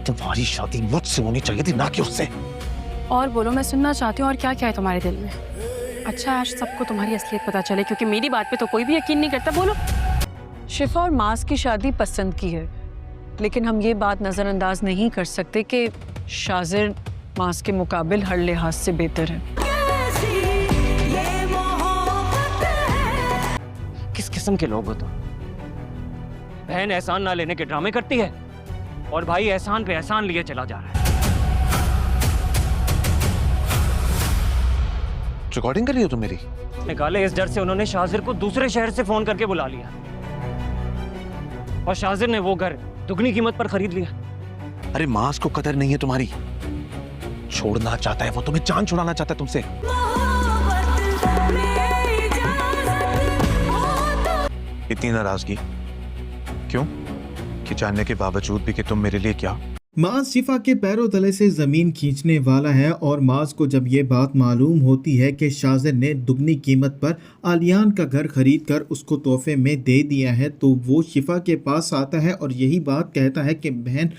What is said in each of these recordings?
तुम्हारी शादी मुझसे होनी चाहिए थी, ना कि उससे। और बोलो, मैं सुनना चाहती हूँ। और क्या क्या है तुम्हारे दिल में? अच्छा, आज सबको तुम्हारी असलियत पता चले, क्योंकि मेरी बात पे तो कोई भी यकीन नहीं करता। बोलो। शिफा और मास की शादी पसंद की है, लेकिन हम ये बात नजरअंदाज नहीं कर सकते कि शाजिर मास के मुकाबिल हर लिहाज से बेहतर है। किस किस्म के लोग हो तुम? बहन एहसान ना लेने के ड्रामे करती है और भाई एहसान पे एहसान लिए चला जा रहा है। रिकॉर्डिंग कर रही हो तुम मेरी? निकाले इस डर से उन्होंने शाजिर को दूसरे शहर से फोन करके बुला लिया और शाजिर ने वो घर दुगनी कीमत पर खरीद लिया। अरे मास को कदर नहीं है तुम्हारी। छोड़ना चाहता है वो, तुम्हें जान छुड़ाना चाहता है तुमसे। इतनी नाराजगी क्यों? कि जानने के बावजूद भी कि तुम मेरे लिए क्या। मास शिफा के पैरों तले से ज़मीन खींचने वाला है और मास को जब ये बात मालूम होती है कि शाजिर ने दुगनी कीमत पर आलियान का घर खरीद कर उसको तोहफे में दे दिया है, तो वो शिफा के पास आता है और यही बात कहता है कि बहन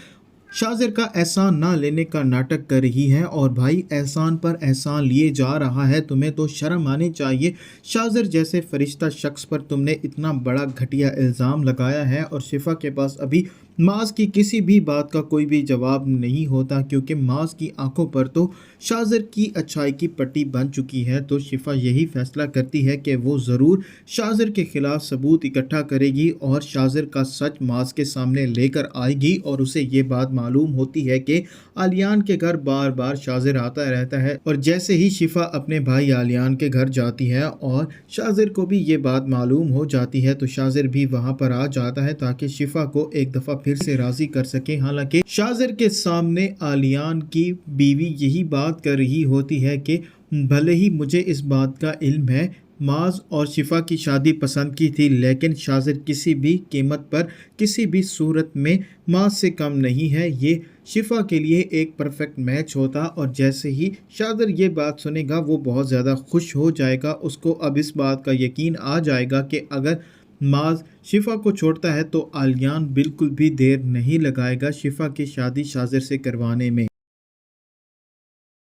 शाजिर का एहसान ना लेने का नाटक कर रही है और भाई एहसान पर एहसान लिए जा रहा है। तुम्हें तो शर्म आनी चाहिए। शाजिर जैसे फरिश्ता शख्स पर तुमने इतना बड़ा घटिया इल्ज़ाम लगाया है। और शिफा के पास अभी मास की किसी भी बात का कोई भी जवाब नहीं होता, क्योंकि मास की आंखों पर तो शाजिर की अच्छाई की पट्टी बन चुकी है। तो शिफा यही फैसला करती है कि वो ज़रूर शाजिर के ख़िलाफ़ सबूत इकट्ठा करेगी और शाजिर का सच मास के सामने लेकर आएगी। और उसे ये बात मालूम होती है कि आलियान के घर बार बार शाजिर आता रहता है। और जैसे ही शिफा अपने भाई आलियान के घर जाती है और शाजिर को भी ये बात मालूम हो जाती है, तो शाजिर भी वहाँ पर आ जाता है ताकि शिफा को एक दफ़ा फिर से राजी कर सके। हालांकि शाजिर के सामने आलियान की बीवी यही बात कर रही होती है कि भले ही मुझे इस बात का इल्म है माज और शिफा की शादी पसंद की थी, लेकिन शाजिर किसी भी कीमत पर किसी भी सूरत में माज से कम नहीं है। ये शिफा के लिए एक परफेक्ट मैच होता। और जैसे ही शाजिर ये बात सुनेगा वो बहुत ज़्यादा खुश हो जाएगा। उसको अब इस बात का यकीन आ जाएगा कि अगर माज शिफा को छोड़ता है तो आलियान बिल्कुल भी देर नहीं लगाएगा शिफा की शादी शाजिर से करवाने में।